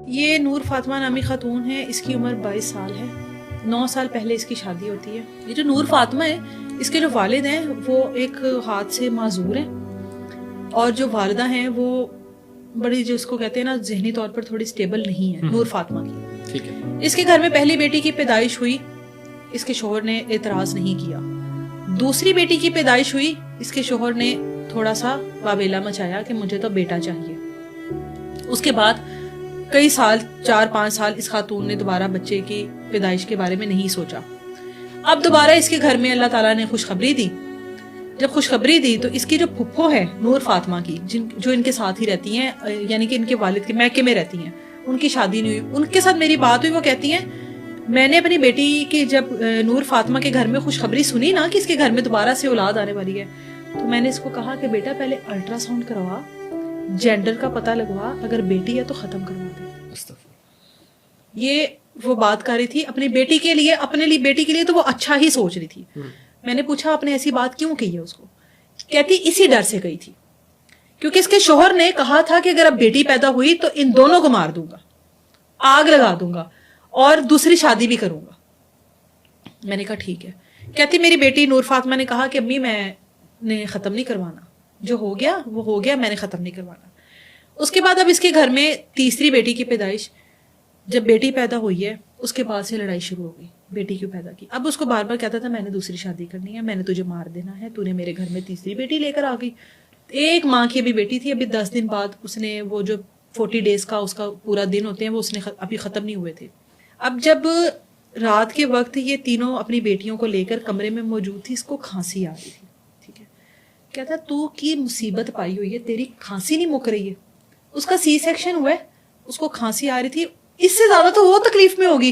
یہ نور فاطمہ نامی خاتون ہے، اس کی عمر 22 سال ہے، 9 سال پہلے اس کی شادی ہوتی ہے۔ یہ جو نور فاطمہ ہے، اس کے جو والد ہیں وہ ایک ہاتھ سے معذور ہیں، اور جو والدہ ہیں وہ بڑی، جو اس کو کہتے ہیں نا، ذہنی طور پر تھوڑی سٹیبل نہیں ہے نور فاطمہ کی۔ ٹھیک ہے۔ اس کے گھر میں پہلی بیٹی کی پیدائش ہوئی، اس کے شوہر نے اعتراض نہیں کیا۔ دوسری بیٹی کی پیدائش ہوئی، اس کے شوہر نے تھوڑا سا واویلا مچایا کہ مجھے تو بیٹا چاہیے۔ اس کے بعد کئی سال، 4-5 سال اس خاتون نے دوبارہ بچے کی پیدائش کے بارے میں نہیں سوچا۔ اب دوبارہ اس کے گھر میں اللہ تعالیٰ نے خوشخبری دی۔ جب خوشخبری دی تو اس کی جو پھپھو ہے نور فاطمہ کی، جو ان کے ساتھ ہی رہتی ہیں، یعنی کہ ان کے والد کے میکے میں رہتی ہیں، ان کی شادی نہیں ہوئی، ان کے ساتھ میری بات ہوئی۔ وہ کہتی ہیں میں نے اپنی بیٹی کی جب نور فاطمہ کے گھر میں خوشخبری سنی نا کہ اس کے گھر میں دوبارہ سے اولاد آنے والی ہے، تو میں نے اس کو کہا کہ بیٹا پہلے الٹرا ساؤنڈ کروا، جینڈر کا پتہ لگوا، اگر بیٹی ہے تو ختم کروا دے۔ یہ وہ بات کر رہی تھی اپنی بیٹی کے لیے، اپنے لیے بیٹی کے لیے تو وہ اچھا ہی سوچ رہی تھی۔ میں نے پوچھا آپ نے ایسی بات کیوں کہی ہے اس کو؟ کہتی اسی ڈر سے کہی تھی کیونکہ اس کے شوہر نے کہا تھا کہ اگر اب بیٹی پیدا ہوئی تو ان دونوں کو مار دوں گا، آگ لگا دوں گا اور دوسری شادی بھی کروں گا۔ میں نے کہا ٹھیک ہے۔ کہتی میری بیٹی نور فاطمہ نے کہا کہ امی میں نے ختم نہیں کروانا، جو ہو گیا وہ ہو گیا، میں نے ختم نہیں کروانا۔ اس کے بعد اب اس کے گھر میں تیسری بیٹی کی پیدائش، جب بیٹی پیدا ہوئی ہے اس کے بعد سے لڑائی شروع ہو گئی، بیٹی کیوں پیدا کی۔ اب اس کو بار بار کہتا تھا میں نے دوسری شادی کرنی ہے، میں نے تجھے مار دینا ہے، تو نے میرے گھر میں تیسری بیٹی لے کر آ گئی۔ ایک ماں کی ابھی بیٹی تھی، ابھی 10 دن بعد اس نے وہ جو 40 days کا اس کا پورا دن ہوتے ہیں وہ اس نے ابھی ختم نہیں ہوئے تھے۔ اب جب رات کے وقت یہ تینوں اپنی بیٹیوں کو لے کر کمرے میں موجود تھی، اس کو کھانسی آ رہی تھی، ٹھیک ہے۔ کہتا تو کی مصیبت پائی ہوئی ہے، تیری کھانسی نہیں مک رہی ہے۔ اس کا سی سیکشن ہوا ہے، اس کو کھانسی آ رہی تھی، اس سے زیادہ تو وہ تکلیف میں ہوگی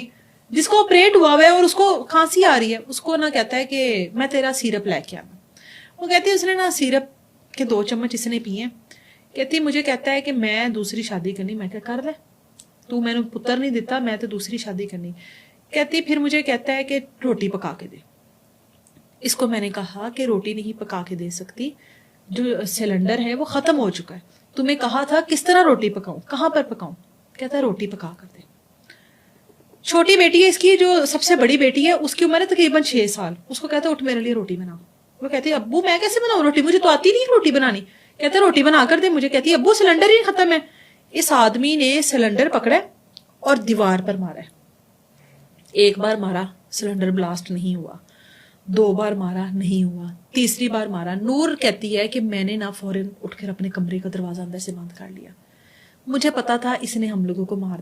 جس کو آپریٹ ہوا ہوا ہے اور اس کو کھانسی آ رہی ہے۔ اس کو نہ کہتا ہے کہ میں تیرا سیرپ لے کے آنا، وہ کہتی ہے اس نے نا سیرپ کے 2 چمچ اس نے پیے۔ کہتی مجھے کہتا ہے کہ میں دوسری شادی کرنی۔ میں کیا کر لے، تو میں نے پتر نہیں دیتا، میں تو دوسری شادی کرنی۔ کہتی پھر مجھے کہتا ہے کہ روٹی پکا کے دے۔ اس کو میں نے کہا کہ روٹی نہیں پکا کے دے سکتی، جو سلنڈر ہے وہ ختم ہو چکا ہے، تمہیں کہا تھا کس طرح روٹی پکاؤں، کہاں پر پکاؤں؟ کہتا ہے روٹی پکا کر دے۔ چھوٹی بیٹی ہے اس کی، جو سب سے بڑی بیٹی ہے، اس کی عمر ہے تقریباً 6 سال۔ اس کو کہتا ہے اٹھ میرے لیے روٹی بنا۔ وہ کہتی ہے ابو میں کیسے بناؤں روٹی، مجھے تو آتی نہیں روٹی بنانی۔ کہتا ہے روٹی بنا کر دے مجھے۔ کہتی ہے ابو سلنڈر ہی ختم ہے۔ اس آدمی نے سلنڈر پکڑا اور دیوار پر مارا ہے۔ 1 بار مارا، سلنڈر بلاسٹ نہیں ہوا، 2 بار مارا نہیں ہوا، تیسری بار مارا۔ نور کہتی ہے کہ میں نے نا فوراً اٹھ کر اپنے کمرے کا دروازہ اندر سے بند کر لیا، مجھے پتا تھا اس نے ہم لوگوں کو مار